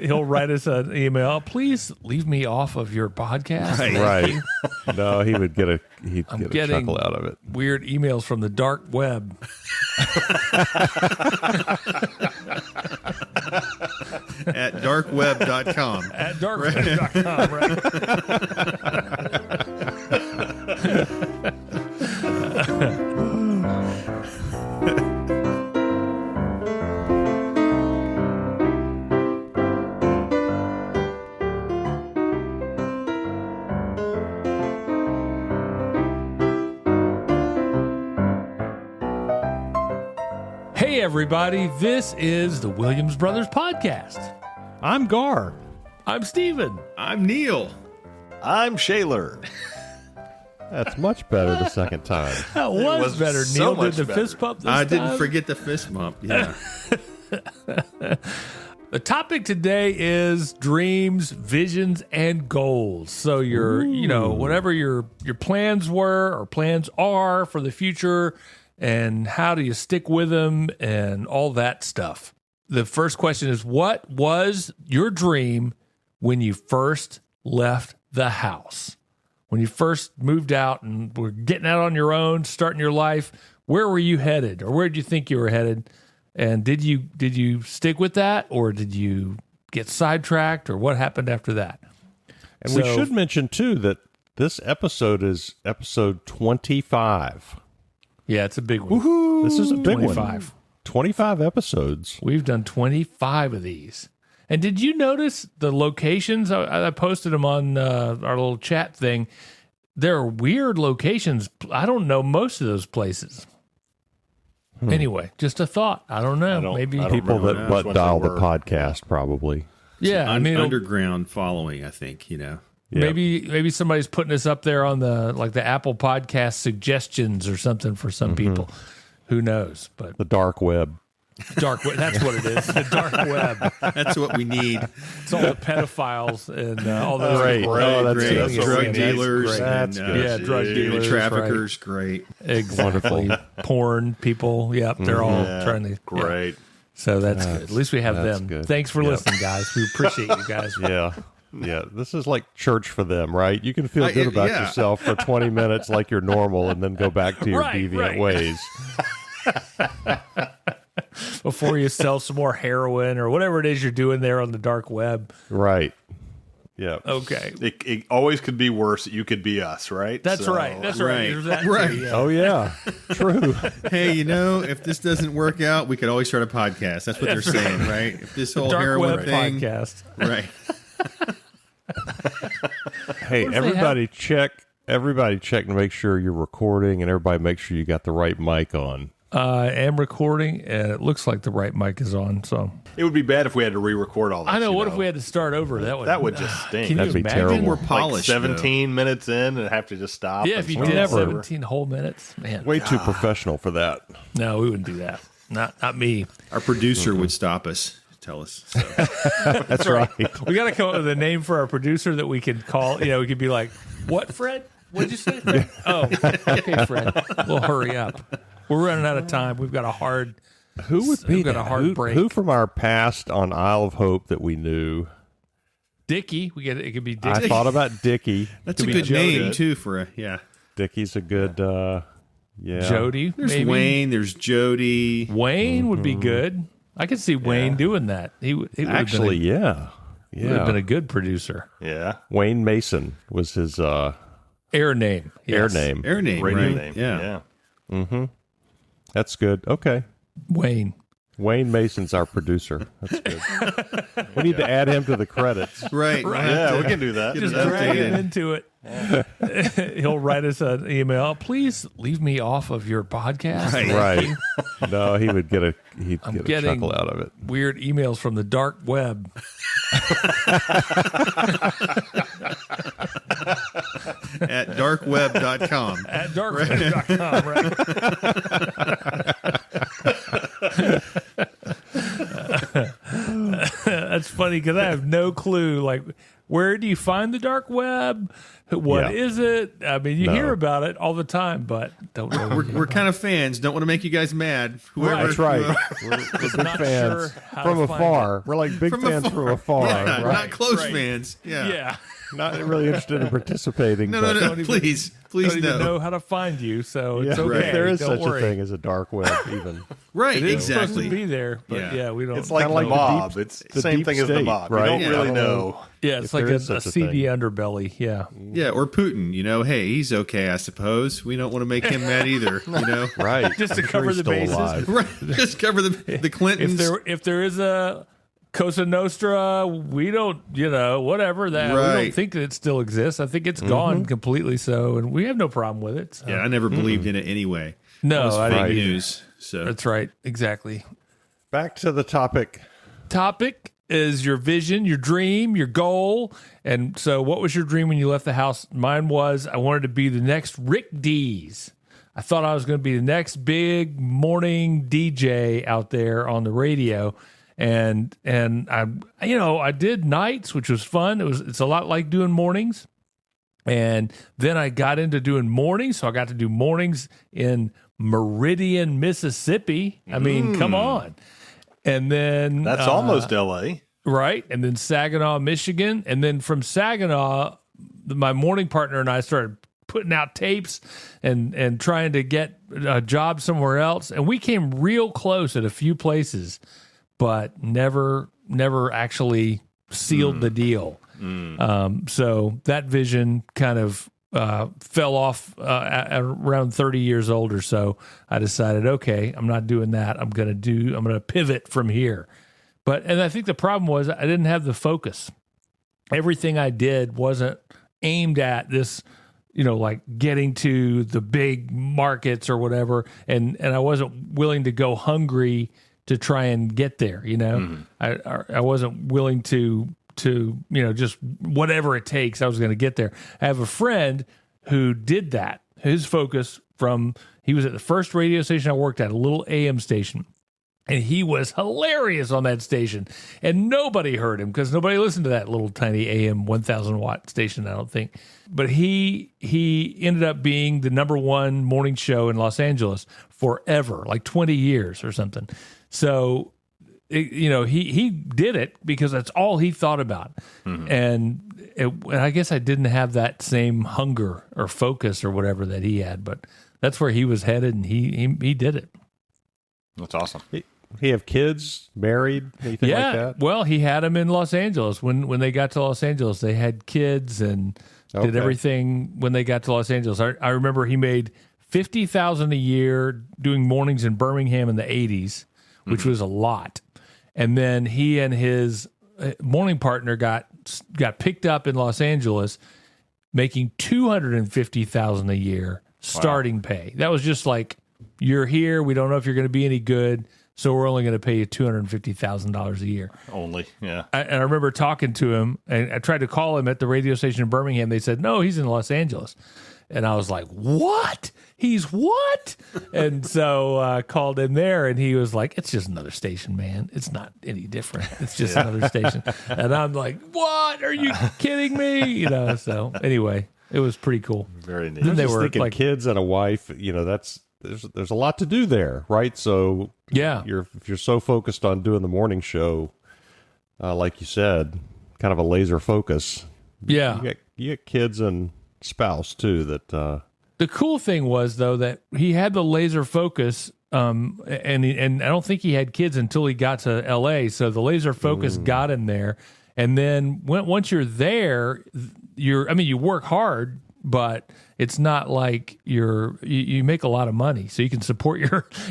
He'll write us an email. Please leave me off of your podcast. Right. No, he would get a chuckle out of it. Weird emails from the dark web. At darkweb.com. At darkweb.com, Hey, everybody. This is the Williams Brothers Podcast. I'm Gar. I'm Steven. I'm Neil. I'm Shaler. That's much better the second time. That was better. so Neil much did the better. fist pump this I time. didn't forget the fist bump. Yeah. The topic today is dreams, visions, and goals. So whatever your plans were or plans are for the future, and how do you stick with them and all that stuff. The first question is, what was your dream when you first left the house? When you first moved out and were getting out on your own, starting your life, where were you headed, or where did you think you were headed? And did you stick with that, or did you get sidetracked, or what happened after that? And we should mention, too, that this episode is episode 25. Yeah, it's a big one. Woohoo! This is a big 25. one. 25 episodes. We've done 25 of these. And did you notice the locations? I posted them on our little chat thing. There are weird locations. I don't know most of those places. Anyway, just a thought. I don't know. Maybe I don't People remember that which butt ones dial they the were. podcast, probably. yeah. I mean, underground following, I think, Yeah. maybe somebody's putting us up there on the Apple Podcast suggestions or something for some people. Who knows? But The dark web. dark web. That's what it is. The dark web. That's what we need. It's all the pedophiles and all those. Great. Oh, that's Great. good. Drug That's dealers. great. That's and, good. Yeah, drug human dealers, traffickers. Great. Exactly. Porn people. Yep. They're all Yeah, trying to. Yeah. Great. So that's good. At least we have that's them. good. Thanks for Yep. listening, guys. We appreciate you guys. Yeah. Yeah. This is like church for them, right? You can feel good about yeah. yourself for 20 minutes like you're normal and then go back to your Right, deviant right. ways. Before you sell some more heroin or whatever it is you're doing there on the dark web. Right. Yeah. Okay. It always could be worse. You could be us, right? That's So- right. That's right. Right. There's that too, Right. yeah. Oh, yeah. True. Hey, if this doesn't work out, we could always start a podcast. That's what they're saying, right? If this whole Dark heroin web thing, podcast. right? Hey, if they everybody check to make sure you're recording, and everybody make sure you got the right mic on. I am recording, and it looks like the right mic is on. So It would be bad if we had to re-record all this. I know. you What if we had to start over? That would just stink. Can That'd you be imagine? terrible. We're like polished. 17 minutes in and have to just stop. Yeah, and if you start did never- over. 17 whole minutes, man. Way too professional for that. No, we wouldn't do that. Not me. Our producer would stop us, tell us. So. That's right. We got to come up with a name for our producer that we could call. We could be like, "What, Fred? What'd you say?" Oh, okay, Fred. We'll hurry up. We're running out of time. We've got a hard. Who would be We've got that? a hard break. Who from our past on Isle of Hope that we knew? Dickie. It could be I Dickie. thought about Dickie. That's a Could be good Jody. name, too, for a, yeah. Dickie's a good, yeah. Jody. There's maybe. Wayne, there's Jody. Wayne would be good. I could see Wayne doing that. He would Actually, yeah. would have been Yeah. a good producer. Yeah. Wayne Mason was his Air name. air Yes. name. Air name, Radio right? name. Yeah. Yeah. That's good. Okay. Wayne. Wayne Mason's our producer. That's good. We need to add him to the credits. Right. Yeah, we can do that. Just it drag him updated. into it. He'll write us an email. Please leave me off of your podcast. Right. Right. No, he would get a getting- chuckle out of it. Weird emails from the dark web. At darkweb.com. At darkweb.com, right? That's funny because I have no clue. Like, where do you find the dark web? What is it? I mean, you hear about it all the time, but don't know. We're kind of fans. Don't want to make you guys mad. Whoever, That's right. whoever- We're big not fans sure how from to find afar. We're like big fans from afar, Yeah, right? not close Right. fans. Yeah. Yeah. Not really interested in participating. No, but no, no. Please Don't even no. know how to find you, so it's Yeah, okay. if there is Don't such worry. a thing as a dark web, even. Right, It is supposed exactly. to be there, but Yeah. yeah, we don't. It's like Kinda the like the mob. deep- It's the the same deep thing as the state, mob. right? You don't Yeah. really I don't know. know. yeah, it's if like there a is such a seedy thing. underbelly. Yeah, Yeah, or Putin. Hey, he's okay, I suppose. We don't want to make him mad either. Right. Just to I'm cover he's the still bases. alive. Right. Just cover the Clintons. if there is a Cosa Nostra, we don't, whatever that. We Right. don't think that it still exists. I think it's gone completely. So, and we have no problem with it. So. Yeah, I never believed in it anyway. No, It was I fake didn't. news. So That's right. Exactly. Back to the topic. Topic is your vision, your dream, your goal. And so, what was your dream when you left the house? Mine was I wanted to be the next Rick Dees. I thought I was going to be the next big morning DJ out there on the radio. And I did nights, which was fun. It's a lot like doing mornings. And then I got into doing mornings, so I got to do mornings in Meridian, Mississippi. I mean, come on. And then That's almost L.A. right, and then Saginaw, Michigan, and then from Saginaw, my morning partner and I started putting out tapes and trying to get a job somewhere else, and we came real close at a few places, but never actually sealed the deal. So that vision kind of fell off at around 30 years old or so. I decided, okay, I'm not doing that. I'm going to pivot from here. And I think the problem was I didn't have the focus. Everything I did wasn't aimed at this, like getting to the big markets or whatever. And I wasn't willing to go hungry to try and get there. I wasn't willing to just whatever it takes, I was going to get there. I have a friend who did that. His focus he was at the first radio station I worked at, a little AM station. And he was hilarious on that station. And nobody heard him because nobody listened to that little tiny AM 1,000 watt station, I don't think. But he ended up being the number one morning show in Los Angeles forever, like 20 years or something. So, he did it because that's all he thought about. And I guess I didn't have that same hunger or focus or whatever that he had. But that's where he was headed, and he did it. That's awesome. He have kids, married, anything like that? Well, he had them in Los Angeles. When they got to Los Angeles, they had kids and did Okay. everything when they got to Los Angeles. I remember he made $50,000 a year doing mornings in Birmingham in the 80s, which was a lot. And then he and his morning partner got picked up in Los Angeles, making $250,000 a year starting pay. That was just like, you're here. We don't know if you're going to be any good, so we're only going to pay you $250,000 a year. Only, yeah. And I remember talking to him, and I tried to call him at the radio station in Birmingham. They said, no, he's in Los Angeles. And I was like, what? He's what? And so I called him there, and he was like, it's just another station, man. It's not any different. It's just another station. And I'm like, what? Are you kidding me? So anyway, it was pretty cool. Very neat. Then they Just were thinking like, kids and a wife, there's a lot to do there, right? So yeah. if you're so focused on doing the morning show, like you said, kind of a laser focus. Yeah. You get kids and spouse too. That The cool thing was, though, that he had the laser focus, and I don't think he had kids until he got to L.A., so the laser focus got him there. And then once you're there, you work hard, but it's not like you make a lot of money, so you can support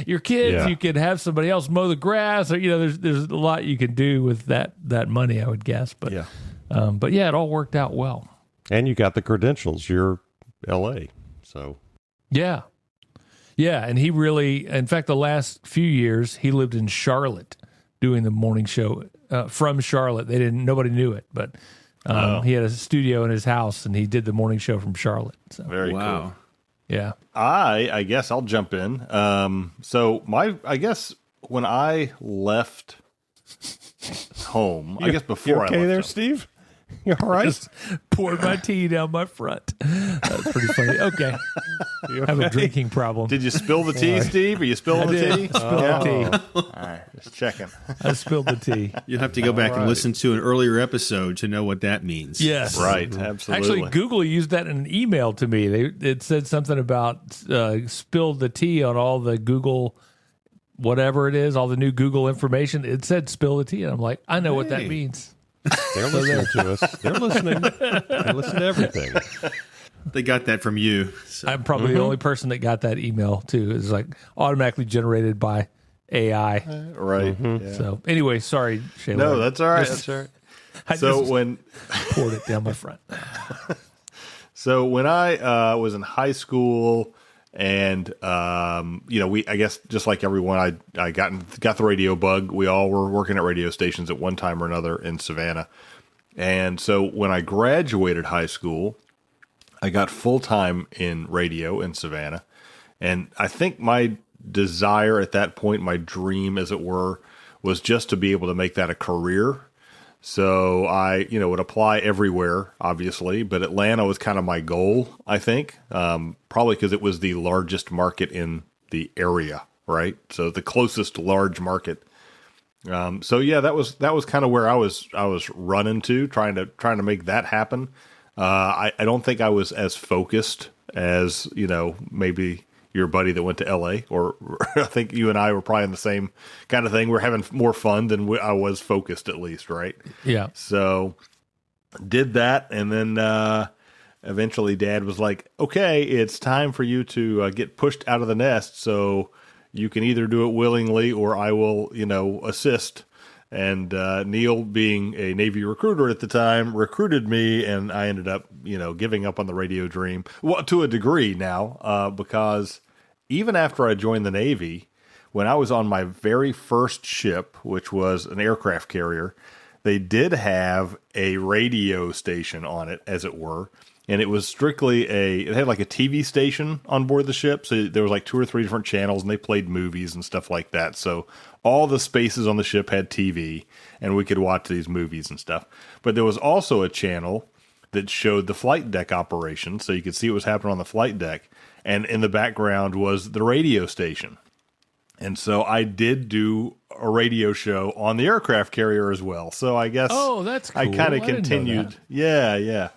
your kids. Yeah. You can have somebody else mow the grass, or there's a lot you can do with that money, I would guess. But Yeah. It all worked out well. and you got the credentials. You're L.A. So Yeah. Yeah. And he really, in fact, the last few years, he lived in Charlotte doing the morning show from Charlotte. Nobody knew it, but he had a studio in his house and he did the morning show from Charlotte. So, Very cool. Wow. yeah. I guess I'll jump in. I guess when I left home. I guess before You I okay left there, home. Steve? You all right? Just poured my tea down my front. That's pretty funny. Okay. You I have a okay? drinking problem. Did you spill the tea, Steve? Are you spilling the tea? Spill the tea. All right, just checking. I spilled the tea. You'll have to go back and right. listen to an earlier episode to know what that means. Yes. Right, absolutely. Actually, Google used that in an email to me. It said something about spilled the tea on all the Google, whatever it is, all the new Google information. It said spill the tea. And I'm like, I know what that Hey. means. They're listening to us. They're listening. They listen to everything. They got that from you. So. I'm probably the only person that got that email, too. It's like automatically generated by AI. Right. Yeah. So, anyway, sorry, Shayla. No, that's all right. Just- That's all right. I So just when poured it down my front. I was in high school, and I guess just like everyone, I got the radio bug. We all were working at radio stations at one time or another in Savannah, and so when I graduated high school, I got full time in radio in Savannah, and I think my desire at that point, my dream, as it were, was just to be able to make that a career. So I, would apply everywhere, obviously, but Atlanta was kind of my goal, I think, probably because it was the largest market in the area, right? So the closest large market. That was kind of where I was running to, trying to make that happen. I don't think I was as focused as, maybe your buddy that went to LA, or I think you and I were probably in the same kind of thing. We're having more fun than I was focused, at least, right? Yeah. So did that, and then eventually Dad was like, "Okay, it's time for you to get pushed out of the nest. So you can either do it willingly, or I will, assist." And Neil, being a Navy recruiter at the time, recruited me, and I ended up, giving up on the radio dream. Well, to a degree now, because even after I joined the Navy, when I was on my very first ship, which was an aircraft carrier, they did have a radio station on it, as it were. And it was strictly it had like a TV station on board the ship. So there was like 2 or 3 different channels, and they played movies and stuff like that. So all the spaces on the ship had TV, and we could watch these movies and stuff. But there was also a channel that showed the flight deck operation, so you could see what was happening on the flight deck. And in the background was the radio station. And so I did do a radio show on the aircraft carrier as well. So I guess That's cool. I kind I of didn't know continued. that. Yeah.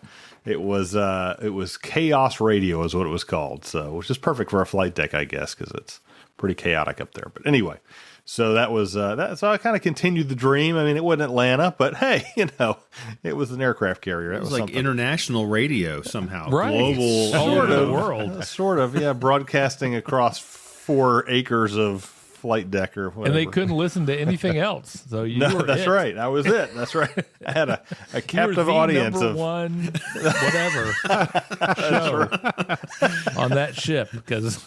It was Chaos Radio is what it was called. So, which is perfect for a flight deck, I guess, because it's pretty chaotic up there. But anyway, so that was that. So I kind of continued the dream. I mean, it wasn't Atlanta, but hey, it was an aircraft carrier. It was like something. international radio somehow. Right. Global. All over the yeah. world. Sort of, yeah, broadcasting across 4 acres of flight deck or whatever. And they couldn't listen to anything else. So you No, were that's it. right. That was it. That's right. I had a You were captive the audience number of one whatever show on that ship, because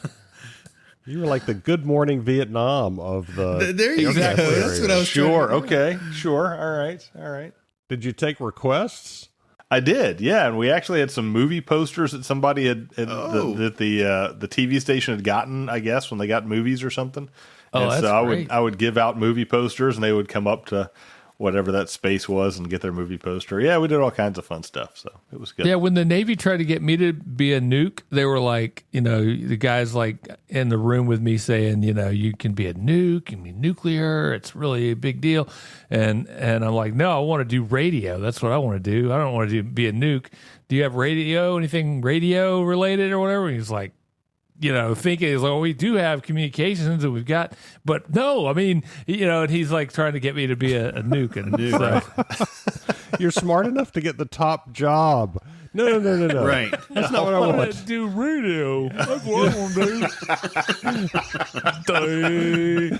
You were like the Good Morning Vietnam of the. There you Exactly. go. That's what I was Sure. trying to do. Okay. Sure. All right. Did you take requests? I did, yeah, and we actually had some movie posters that somebody that the TV station had gotten, I guess, when they got movies or something. Oh, and that's so great. I would give out movie posters, and they would come up to whatever that space was and get their movie poster. Yeah, we did all kinds of fun stuff, so it was good. yeah, when the Navy tried to get me to be a nuke, they were like, the guys like in the room with me saying, you can be a nuke, you can be nuclear, it's really a big deal. And I'm like, no, I want to do radio. That's what I want to do. I don't want to be a nuke. Do you have radio, anything radio related or whatever? And he's like, thinking is like, well, we do have communications and we've got, but no, I mean, and he's like trying to get me to be a nuke and so, You're smart enough to get the top job. No. Right. That's not what I I want want. to do radio. That's what I want to do.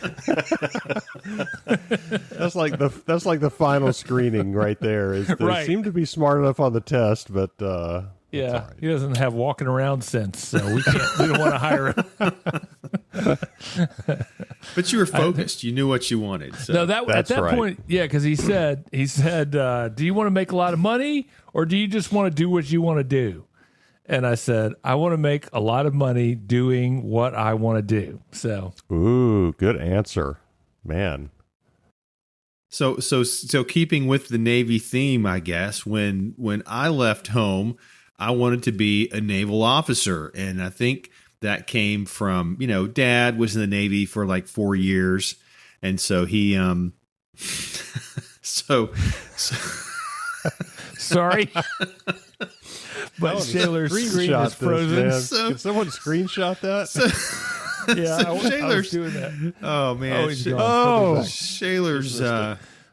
That's like the final screening right there. Is they Right. seem to be smart enough on the test, but Yeah, all right. he doesn't have walking around sense, so we don't want to hire him. But you were focused. You knew what you wanted. So. No, at That's that right. point, yeah, because he said, do you want to make a lot of money or do you just want to do what you want to do? And I said, I want to make a lot of money doing what I want to do. So Ooh, good answer, man. So keeping with the Navy theme, I guess, when I left home, I wanted to be a naval officer. And I think that came from, Dad was in the Navy for like 4 years. And so he, so Sorry. But Shaler's screen is frozen. Can someone screenshot that? Yeah, I was Shaler's doing that. Oh man! He's gone. Shaler's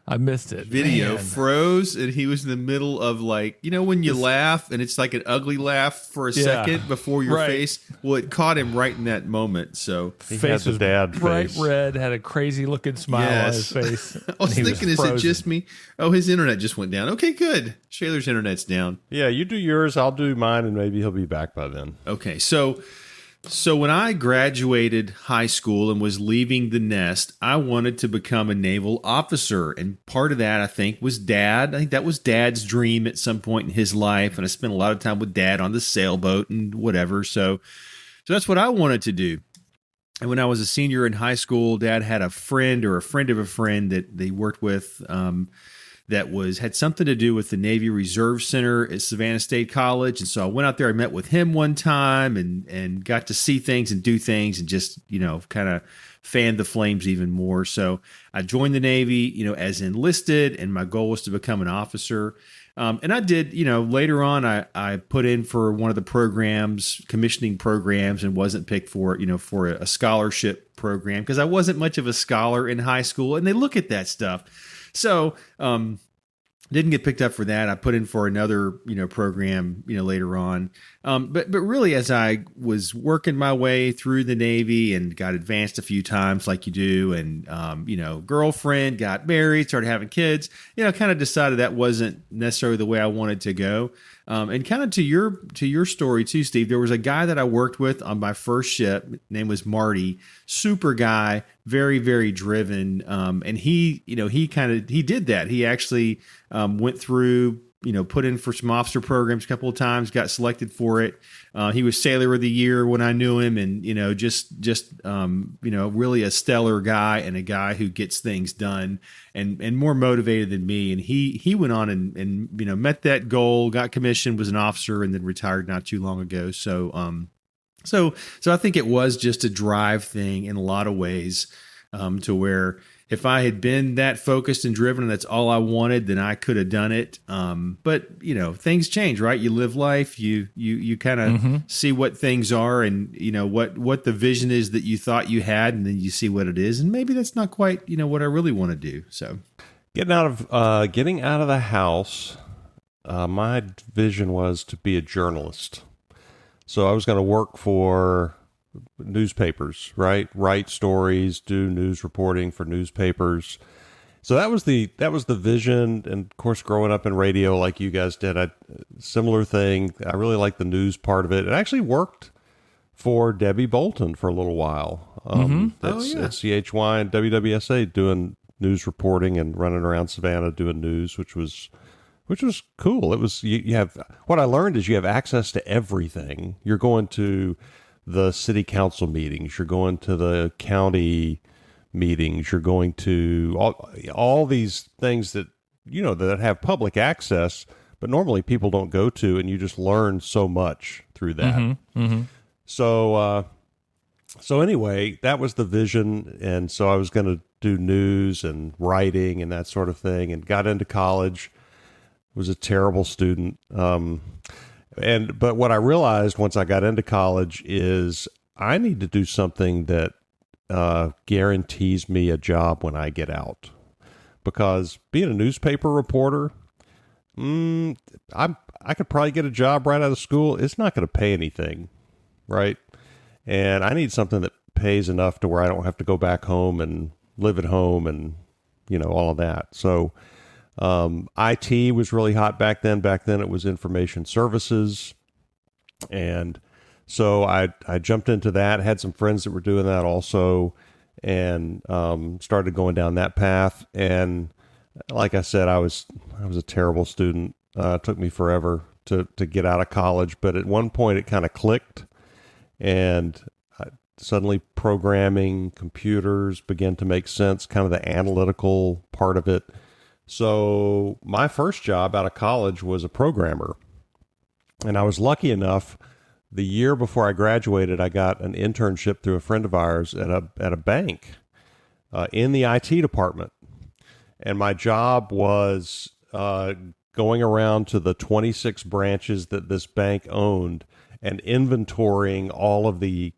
I missed it. video Man. froze, and he was in the middle of like when you laugh and it's like an ugly laugh for a second before your right. face. Well, it caught him right in that moment. So He Face had the was dad bright face. red, had a crazy looking smile on his face. I was and he thinking, is it frozen. just me? Oh, his internet just went down. Okay, good. Shaler's internet's down. Yeah, you do yours, I'll do mine, and maybe he'll be back by then. Okay, so when I graduated high school and was leaving the nest, I wanted to become a naval officer. And part of that, I think, was Dad. I think that was Dad's dream at some point in his life. And I spent a lot of time with Dad on the sailboat and whatever. So that's what I wanted to do. And when I was a senior in high school, Dad had a friend or a friend of a friend that they worked with that had something to do with the Navy Reserve Center at Savannah State College. And so I went out there, I met with him one time and got to see things and do things and just, kind of fanned the flames even more. So I joined the Navy, as enlisted, and my goal was to become an officer. And I did, later on, I put in for one of the programs, commissioning programs, and wasn't picked for a scholarship program because I wasn't much of a scholar in high school. And they look at that stuff. So, didn't get picked up for that. I put in for another, program, later on. But really, as I was working my way through the Navy and got advanced a few times, like you do, and girlfriend, got married, started having kids, kind of decided that wasn't necessarily the way I wanted to go. And kind of to your story too, Steve, there was a guy that I worked with on my first ship. Name was Marty, super guy, very, very driven. And he did that. He actually went through, put in for some officer programs a couple of times, got selected for it. He was Sailor of the Year when I knew him, and just really a stellar guy and a guy who gets things done and more motivated than me. And he went on and met that goal, got commissioned, was an officer, and then retired not too long ago. So I think it was just a drive thing in a lot of ways, to where if I had been that focused and driven and that's all I wanted, then I could have done it. But things change, right? You live life, you kind of see what things are and what the vision is that you thought you had, and then you see what it is. And maybe that's not quite, what I really want to do. So Getting out of the house, my vision was to be a journalist. So I was going to work for newspapers, right? Write stories, do news reporting for newspapers. So that was the vision. And of course, growing up in radio like you guys did, similar thing. I really liked the news part of it. It actually worked for Debbie Bolton for a little while. That's at CHY and WWSA doing news reporting and running around Savannah doing news, which was cool. It was you have what I learned is you have access to everything. You're going to the city council meetings, you're going to the county meetings, you're going to all these things that that have public access, but normally people don't go to, and you just learn so much through that. So anyway, that was the vision, and so I was going to do news and writing and that sort of thing, and got into college. Was a terrible student. But what I realized once I got into college is I need to do something that guarantees me a job when I get out. Because being a newspaper reporter, I could probably get a job right out of school. It's not going to pay anything, right? And I need something that pays enough to where I don't have to go back home and live at home and, all of that. So IT was really hot back then. Back then it was information services. And so I jumped into that, had some friends that were doing that also, and started going down that path. And like I said, I was a terrible student. It took me forever to get out of college, but at one point it kind of clicked, and suddenly programming computers began to make sense, kind of the analytical part of it. So my first job out of college was a programmer. And I was lucky enough, the year before I graduated, I got an internship through a friend of ours at a bank in the IT department. And my job was going around to the 26 branches that this bank owned and inventorying all of the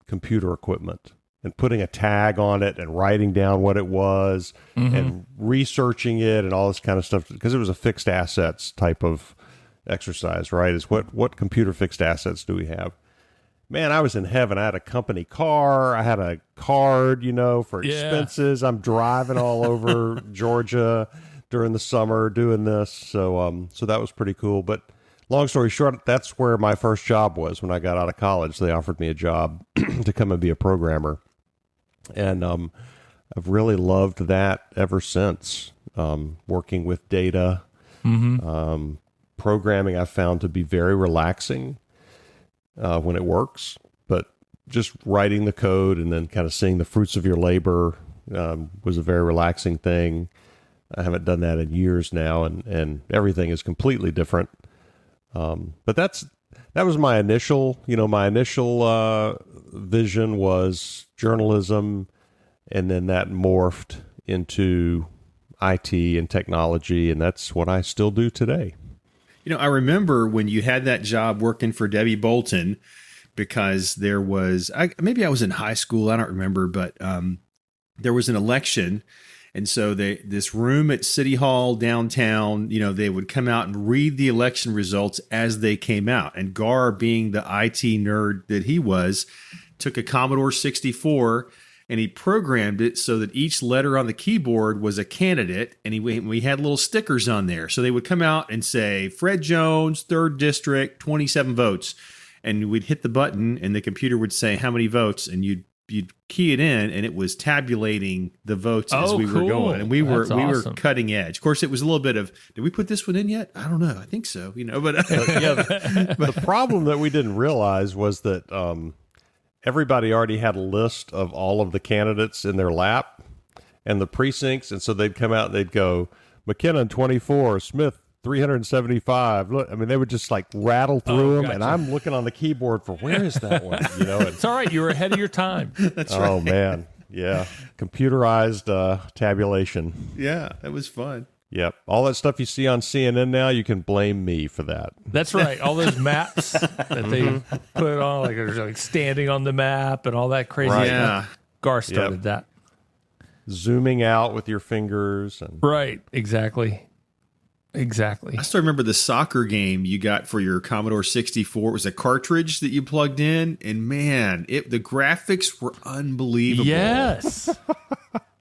computer equipment and putting a tag on it and writing down what it was and researching it and all this kind of stuff, because it was a fixed assets type of exercise, right? Is what computer fixed assets do we have? Man, I was in heaven. I had a company car. I had a card, for expenses. I'm driving all over Georgia during the summer doing this. So that was pretty cool. But long story short, that's where my first job was when I got out of college. They offered me a job to come and be a programmer. And I've really loved that ever since. Working with data, programming I've found to be very relaxing when it works. But just writing the code and then kind of seeing the fruits of your labor was a very relaxing thing. I haven't done that in years now, and everything is completely different. But that was my initial, vision was journalism, and then that morphed into IT and technology, and that's what I still do today. I remember when you had that job working for Debbie Bolton, because there was, maybe I was in high school, I don't remember, but there was an election. And so this room at City Hall downtown, they would come out and read the election results as they came out. And Gar, being the IT nerd that he was, took a Commodore 64 and he programmed it so that each letter on the keyboard was a candidate. And we had little stickers on there. So they would come out and say, Fred Jones, 3rd District, 27 votes. And we'd hit the button and the computer would say how many votes, and you'd key it in, and it was tabulating the votes as we were going. And we were cutting edge. Of course, it was a little bit of, did we put this one in yet? I don't know. I think so. But the problem that we didn't realize was that everybody already had a list of all of the candidates in their lap and the precincts, and so they'd come out and they'd go, McKinnon 24, Smith 375. Look, they would just like rattle through them, gotcha. And I'm looking on the keyboard for where is that one? It's all right. You were ahead of your time. That's right. Oh man, yeah, computerized tabulation. Yeah, that was fun. Yep, all that stuff you see on CNN now, you can blame me for that. That's right. All those maps that they put on, like standing on the map and all that crazy stuff. Yeah, Gar started that. Zooming out with your fingers. Right, exactly. I still remember the soccer game you got for your Commodore 64. It was a cartridge that you plugged in, and man, the graphics were unbelievable. Yes.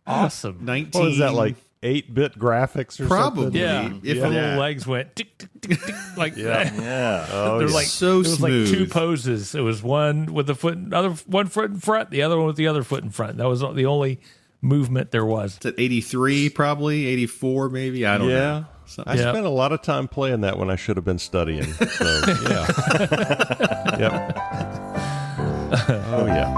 Awesome. What was that, like 8-bit graphics or Probably. something? Yeah. If the little legs went tick, tick, tick, tick, like that. Yeah. Oh, They're like so smooth. It was like 2 poses. It was one with the foot, one foot in front, the other one with the other foot in front. That was the only movement there was. It's at 83, probably 84, maybe. I don't know. I spent a lot of time playing that when I should have been studying. So, yeah. Yep. Oh, yeah.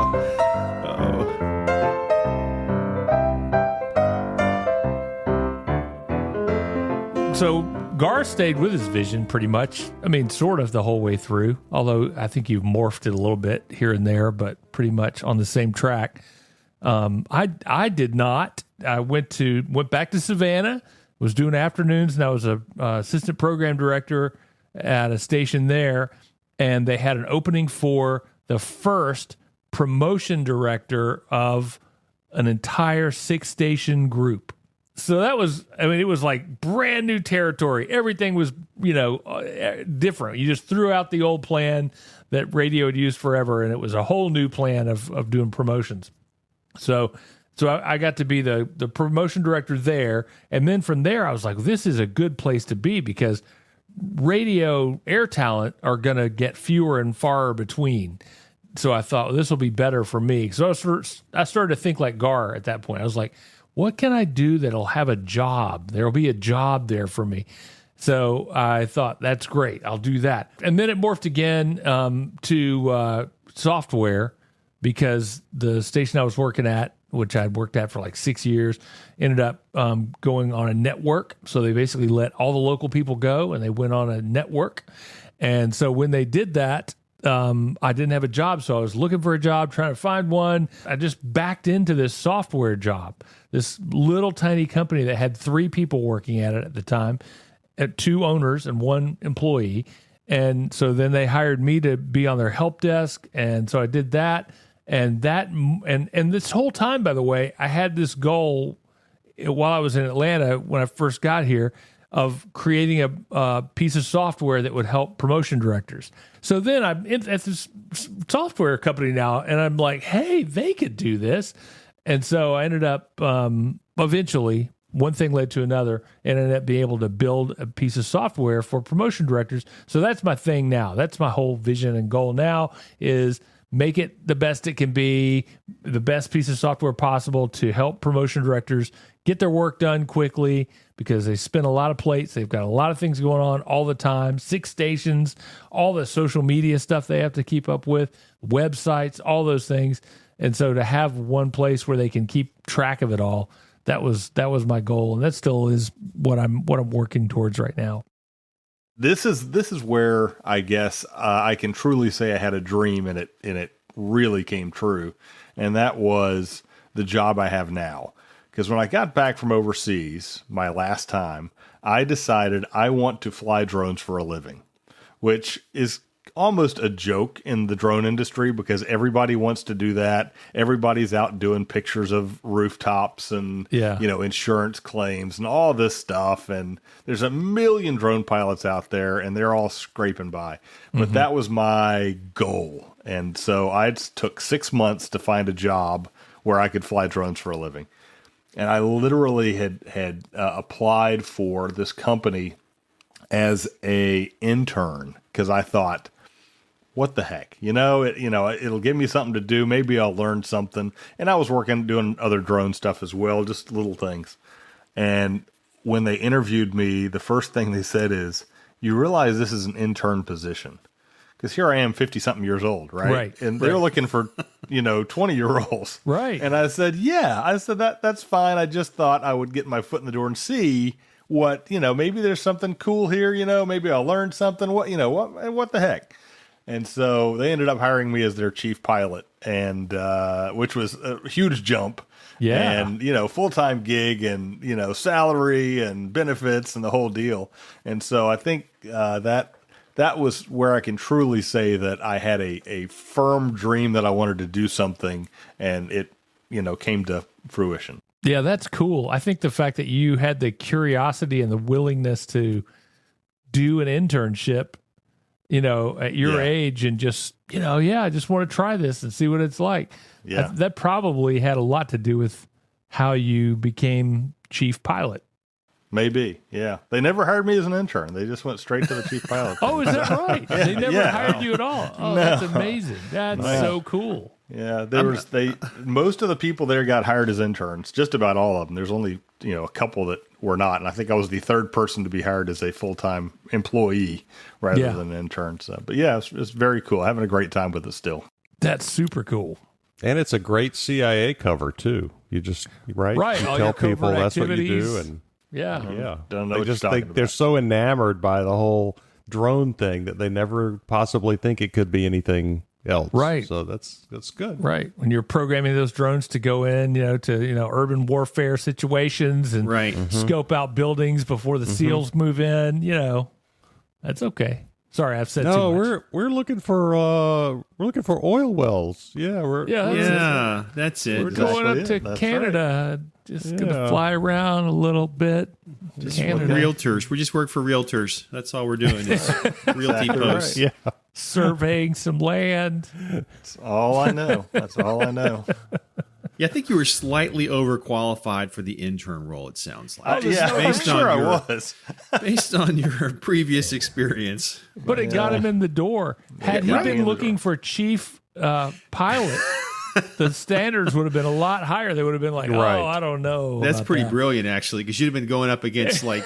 So Gar stayed with his vision pretty much. Sort of the whole way through, although I think you've morphed it a little bit here and there, but pretty much on the same track. I did not. I went back to Savannah, was doing afternoons, and I was a assistant program director at a station there, and they had an opening for the first promotion director of an entire 6-station group. So that was, it was like brand new territory. Everything was, different. You just threw out the old plan that radio had used forever, and it was a whole new plan of doing promotions. So I got to be the promotion director there. And then from there, I was like, this is a good place to be because radio air talent are going to get fewer and far between. So I thought, this will be better for me. So I started to think like Gar at that point. I was like, what can I do that'll have a job? There'll be a job there for me. So I thought, that's great. I'll do that. And then it morphed again to software, because the station I was working at, which I'd worked at for like 6 years, ended up going on a network. So they basically let all the local people go and they went on a network. And so when they did that, I didn't have a job. So I was looking for a job, trying to find one. I just backed into this software job, this little tiny company that had 3 people working at it at the time, 2 owners and 1 employee. And so then they hired me to be on their help desk. And so I did that. And this whole time, by the way, I had this goal while I was in Atlanta when I first got here of creating a piece of software that would help promotion directors. So then I'm at this software company now, and I'm like, hey, they could do this. And so I ended up eventually, one thing led to another, and ended up being able to build a piece of software for promotion directors. So that's my thing now. That's my whole vision and goal now is make it the best it can be, the best piece of software possible to help promotion directors get their work done quickly because they spin a lot of plates. They've got a lot of things going on all the time, 6 stations, all the social media stuff they have to keep up with, websites, all those things. And so to have one place where they can keep track of it all, that was my goal. And that still is what I'm working towards right now. This is where I guess I can truly say I had a dream and it really came true. And that was the job I have now. Because when I got back from overseas, my last time, I decided I want to fly drones for a living, which is almost a joke in the drone industry because everybody wants to do that. Everybody's out doing pictures of rooftops and, insurance claims and all this stuff. And there's a million drone pilots out there and they're all scraping by. But that was my goal. And so I took 6 months to find a job where I could fly drones for a living. And I literally had applied for this company as a intern because I thought, what the heck? It'll give me something to do. Maybe I'll learn something. And I was doing other drone stuff as well, just little things. And when they interviewed me, the first thing they said is, you realize this is an intern position. Because here I am 50-something years old, right? Right. And they're looking for, 20-year-olds. Right. And I said, that's fine. I just thought I would get my foot in the door and see what, maybe there's something cool here, maybe I'll learn something. What the heck? And so they ended up hiring me as their chief pilot, and which was a huge jump. Yeah. And, full-time gig and, salary and benefits and the whole deal. And so I think that was where I can truly say that I had a firm dream that I wanted to do something, and it, came to fruition. Yeah, that's cool. I think the fact that you had the curiosity and the willingness to do an internship, at your age and just, I just want to try this and see what it's like. Yeah. That probably had a lot to do with how you became chief pilot. Maybe, yeah. They never hired me as an intern. They just went straight to the chief pilot. Oh, is that right? They never hired you at all. Oh, that's amazing. That's so cool. Yeah, most of the people there got hired as interns, just about all of them. There's only, a couple that were not. And I think I was the 3rd person to be hired as a full-time employee rather than an intern. So, but yeah, it's very cool. Having a great time with it still. That's super cool. And it's a great CIA cover too. You just, right? You all tell your people that's what you activities. do. And yeah. Don't know what you're talking about. They're so enamored by the whole drone thing that they never possibly think it could be anything else. Right. So that's good. Right. When you're programming those drones to go in, to, urban warfare situations and scope out buildings before the SEALs move in, that's okay. Sorry, I've said too much. No, we're looking for oil wells. Yeah, that's it. We're going up to Canada. Right. Just gonna fly around a little bit. Just realtors. We just work for realtors. That's all we're doing is realty posts. Right. Yeah. Surveying some land. That's all I know. Yeah, I think you were slightly overqualified for the intern role, it sounds like. I was. Based on your previous experience. But it got him in the door. Had he been looking for chief pilot, the standards would have been a lot higher. They would have been like, I don't know. That's pretty brilliant, actually, because you'd have been going up against like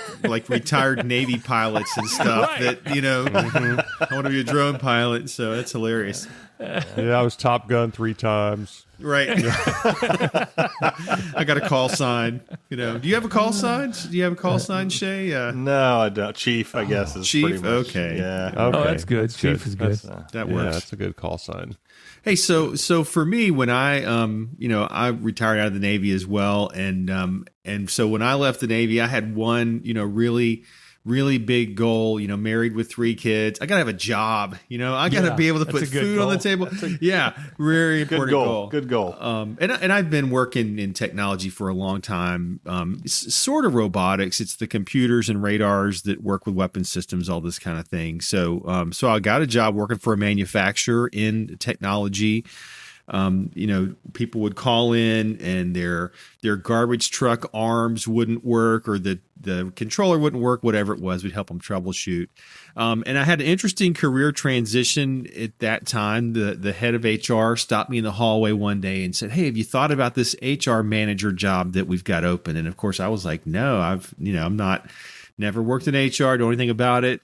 retired Navy pilots and stuff that, I want to be a drone pilot. So that's hilarious. Yeah, I was Top Gun 3 times. Right. I got a call sign. Do you have a call sign? Do you have a call sign, Shay? No, I don't. Chief, I guess is Chief? pretty much. Okay. Yeah. Okay. Oh, that's good. Chief is good. That Yeah, works. that's a good call sign. Hey, so for me, when I I retired out of the Navy as well, and so when I left the Navy, I had one really big goal. Married with 3 kids, I gotta have a job. I gotta Yeah, be able to that's put a good food on the table. Yeah, very Good important goal. Good goal. And I've been working in technology for a long time. It's sort of robotics. It's the computers and radars that work with weapon systems, all this kind of thing. So I got a job working for a manufacturer in technology. People would call in and their garbage truck arms wouldn't work, or the controller wouldn't work, whatever it was. We'd help them troubleshoot. And I had an interesting career transition at that time. The head of HR stopped me in the hallway one day and said, "Hey, have you thought about this HR manager job that we've got open?" And of course I was like, "No, I'm not, never worked in HR, don't know anything about it."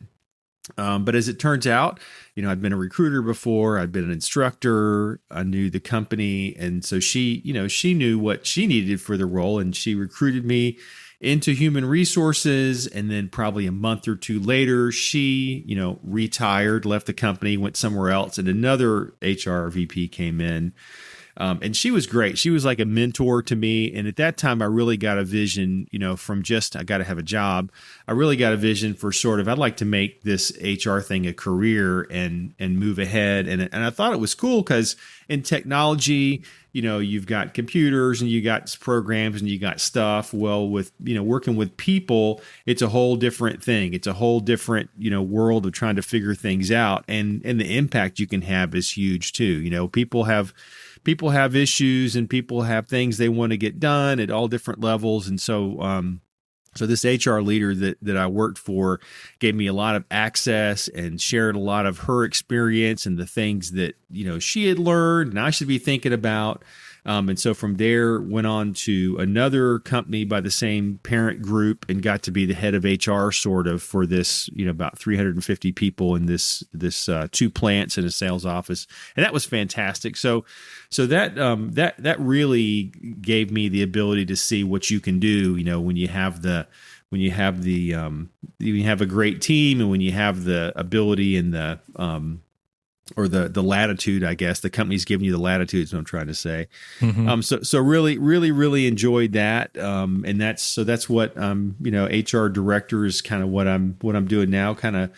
But as it turns out, I'd been a recruiter before. I'd been an instructor. I knew the company. And so she knew what she needed for the role, and she recruited me into human resources. And then probably a month or 2 later, she, retired, left the company, went somewhere else, and another HR VP came in. And she was great. She was like a mentor to me. And at that time, I really got a vision, from just, I got to have a job. I really got a vision for sort of, I'd like to make this HR thing a career and move ahead. And I thought it was cool because in technology, you've got computers and you got programs and you got stuff. Well, with, working with people, it's a whole different thing. It's a whole different, world of trying to figure things out. And the impact you can have is huge too. People have issues and people have things they want to get done at all different levels. And so this HR leader that I worked for gave me a lot of access and shared a lot of her experience and the things that, she had learned and I should be thinking about. And so from there, went on to another company by the same parent group and got to be the head of HR sort of for this, about 350 people in this 2 plants and a sales office. And that was fantastic. So that really gave me the ability to see what you can do, when you have a great team and when you have the ability and the latitude, I guess. The company's giving you the latitude is what I'm trying to say. Mm-hmm. So really enjoyed that. And that's what, HR director is kind of what I'm doing now, kind of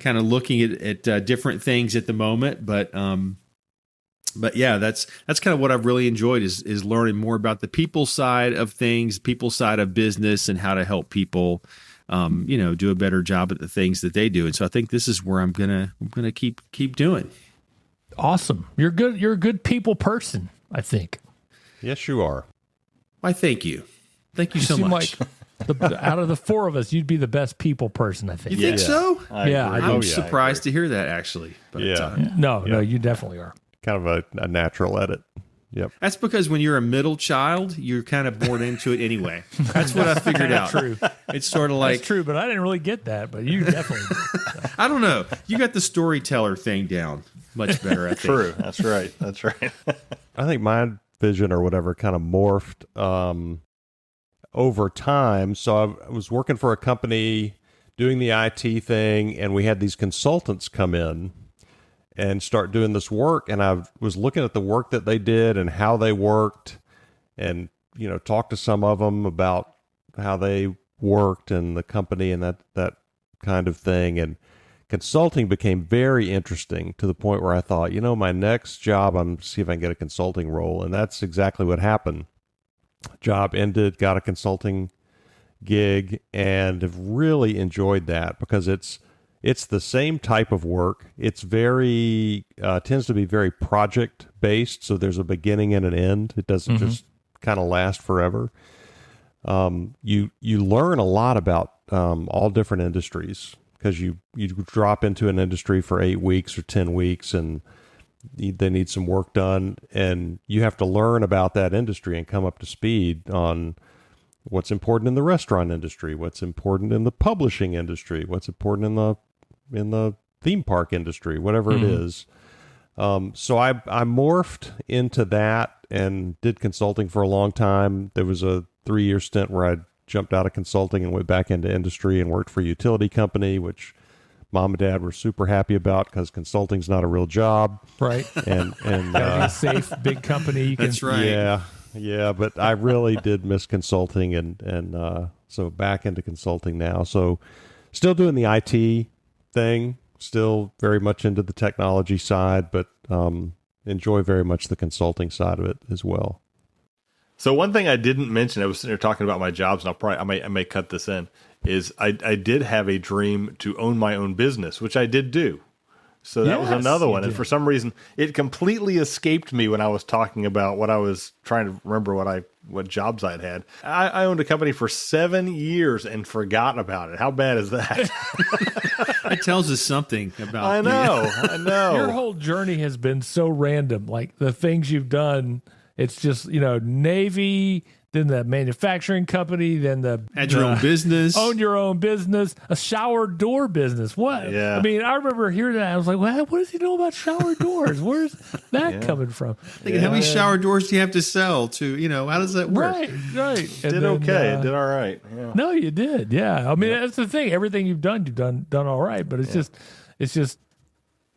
looking at different things at the moment. But yeah, that's kind of what I've really enjoyed is learning more about the people side of things, people side of business, and how to help people, do a better job at the things that they do. And so I think this is where I'm gonna keep doing. Awesome. You're good. You're a good people person, I think. Yes, you are. Why, thank you. Thank you You so seem much. like out of the 4 of us, you'd be the best people person, I think. You think so? Yeah, I do. I'm surprised to hear that, actually. But, No, you definitely are. Kind of a natural edit. Yep. that's because when you're a middle child, you're kind of born into it anyway. That's what I figured out. True. It's sort of like, That's true, but I didn't really get that. But you definitely did. I don't know. You got the storyteller thing down much better, I think. True. That's right. That's right. I think my vision or whatever kind of morphed over time. So I was working for a company doing the IT thing, and we had these consultants come in and start doing this work. And I was looking at the work that they did and how they worked and, talked to some of them about how they worked and the company and that kind of thing. And consulting became very interesting to the point where I thought, my next job, I'm see if I can get a consulting role. And that's exactly what happened. Job ended, got a consulting gig, and have really enjoyed that because it's the same type of work. It's very tends to be very project based, so there's a beginning and an end. It doesn't just kind of last forever. You learn a lot about all different industries because you drop into an industry for 8 weeks or 10 weeks, and they need some work done, and you have to learn about that industry and come up to speed on what's important in the restaurant industry, what's important in the publishing industry, what's important in the theme park industry, whatever it is. So I morphed into that and did consulting for a long time. There was a 3-year stint where I jumped out of consulting and went back into industry and worked for a utility company, which Mom and Dad were super happy about because consulting's not a real job. Right. And Gotta be a safe, big company. You can, That's right. Yeah, but I really did miss consulting, and so back into consulting now. So still doing the IT thing, still very much into the technology side, but enjoy very much the consulting side of it as well. So one thing I didn't mention, I was sitting there talking about my jobs, and I may cut this in, is I did have a dream to own my own business, which I did do. So that was Yes, another you one. And did. for some reason, it completely escaped me when I was talking about what I was trying to remember what jobs I'd had. I owned a company for 7 years and forgotten about it. How bad is that? It tells us something about I know. Your whole journey has been so random. Like the things you've done, it's just, Navy, then the manufacturing company, then Had your own business. Own your own business, a shower door business. What? Yeah. I mean, I remember hearing that. I was like, well, what does he know about shower doors? Where's that coming from? Thinking, how many shower doors do you have to sell to, how does that work? Right. And Did then, okay. It did all right. Yeah. No, you did. Yeah. I mean, that's the thing. Everything you've done all right. But it's just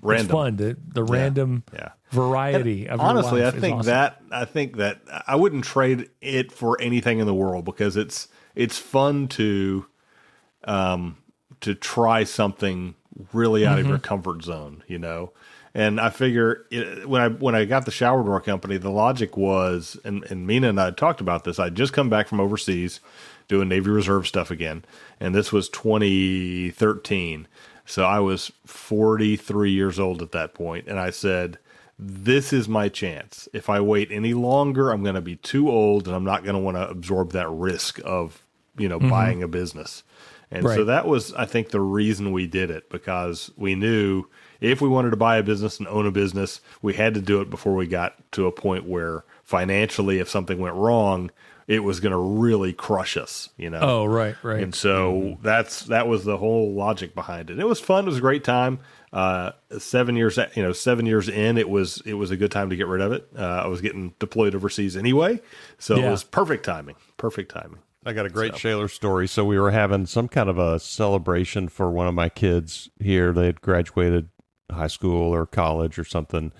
Random. it's fun. The random Yeah. variety of your Honestly, life I is think awesome. I think that I wouldn't trade it for anything in the world because it's fun to try something really out of your comfort zone, And I figure when I got the shower door company, the logic was, and Mina and I had talked about this. I'd just come back from overseas doing Navy Reserve stuff again, and this was 2013. So I was 43 years old at that point, and I said, this is my chance. If I wait any longer, I'm going to be too old, and I'm not going to want to absorb that risk of, buying a business. And so Right. that was, I think, the reason we did it, because we knew if we wanted to buy a business and own a business, we had to do it before we got to a point where financially, if something went wrong, it was going to really crush us, Oh, right. And so that was the whole logic behind it. It was fun. It was a great time. 7 years, 7 years in, it was a good time to get rid of it. I was getting deployed overseas anyway, so it Yeah. was perfect timing. Perfect timing. I got a great Shaler story. So we were having some kind of a celebration for one of my kids here. They had graduated high school or college or something.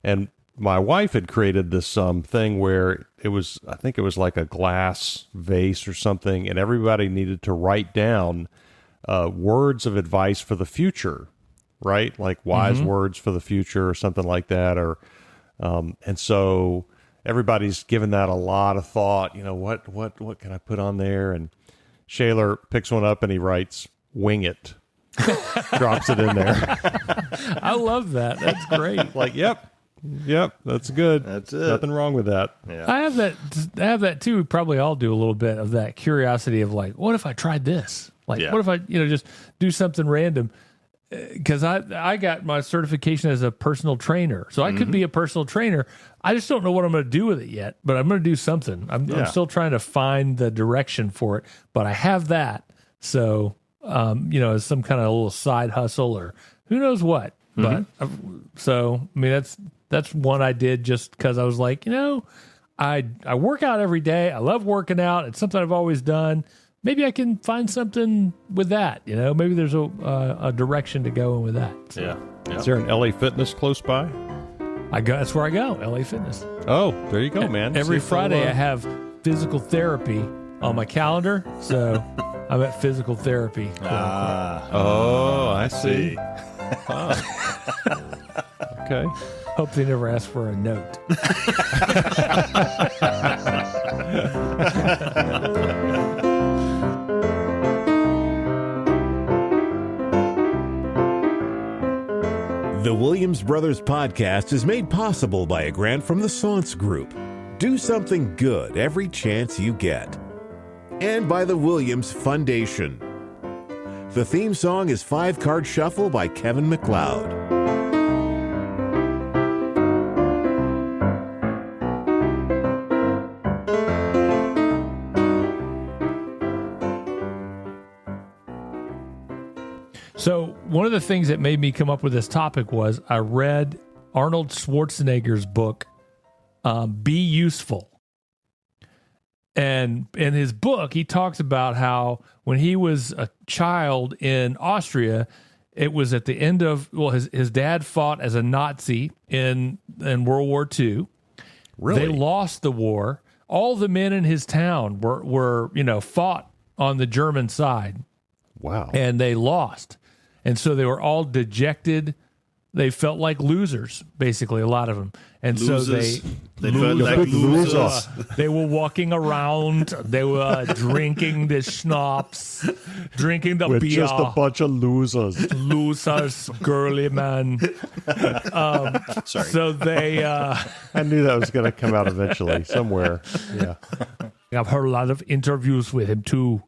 And my wife had created this thing where I think it was like a glass vase or something, and everybody needed to write down words of advice for the future, right? Like wise words for the future or something like that. Or and so everybody's given that a lot of thought. What can I put on there? And Shaler picks one up and he writes, "Wing it." Drops it in there. I love that. That's great. Like, yep, that's good. That's it. Nothing wrong with that. Yeah. I have that too. We probably all do a little bit of that curiosity of like, what if I tried this? Like, Yeah. what if I, just do something random? Because I got my certification as a personal trainer, so I could be a personal trainer. I just don't know what I'm going to do with it yet, but I'm going to do something. I'm still trying to find the direction for it, but I have that. So, as some kind of a little side hustle or who knows what. But so, I mean, that's one I did just because I was like, I work out every day. I love working out. It's something I've always done. Maybe I can find something with that. Maybe there's a direction to go in with that. So Yeah. Is there an LA Fitness close by? that's where I go. LA Fitness. Oh, there you go, man. Every See if Friday they'll, I have physical therapy on my calendar. So I'm at physical therapy. Oh, I see. Okay. Hope they never ask for a note. The Williams Brothers Podcast is made possible by a grant from the Saunce Group. Do something good every chance you get. And by the Williams Foundation. The theme song is 5 Card Shuffle by Kevin MacLeod. So one of the things that made me come up with this topic was I read Arnold Schwarzenegger's book, Be Useful. And in his book, he talks about how when he was a child in Austria, it was at the end of, his dad fought as a Nazi in World War II. Really? They lost the war. All the men in his town were fought on the German side. Wow. And they lost. And so they were all dejected. They felt like losers, basically, a lot of them. And Losers. so They felt like losers. they were walking around. They were drinking the schnapps, drinking the We're beer. just a bunch of losers. Losers, girly man. Sorry. So they, I knew that was going to come out eventually, somewhere. Yeah. I've heard a lot of interviews with him too.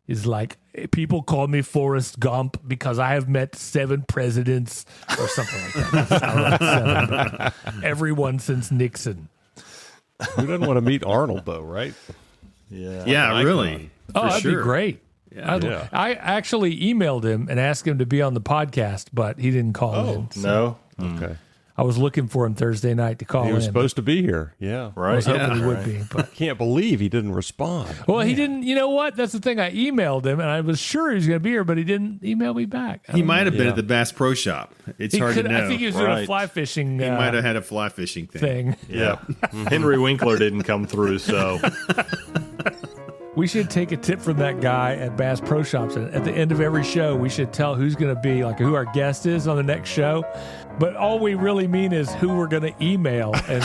He's like, people call me Forrest Gump because I have met 7 presidents or something like that. I don't know, 7, but everyone since Nixon. Who doesn't want to meet Arnold, though, right? Yeah. Yeah, really. Oh, For that'd sure. be great. Yeah. I actually emailed him and asked him to be on the podcast, but he didn't call in. So No. Okay. I was looking for him Thursday night to call He was in. supposed to be here. Yeah. I Right. was hoping Yeah. he would be. But Can't believe he didn't respond. well, he didn't. You know what? That's the thing. I emailed him, and I was sure he was going to be here, but he didn't email me back. I He don't might have been Yeah. at the Bass Pro Shop. It's know. hard He to could- know. I think he was doing a Right. fly fishing He might have had a fly fishing thing. thing. Yeah. Henry Winkler didn't come through, so We should take a tip from that guy at Bass Pro Shops. And at the end of every show, we should tell who's going to be, like who our guest is on the next show. But all we really mean is who we're going to email. And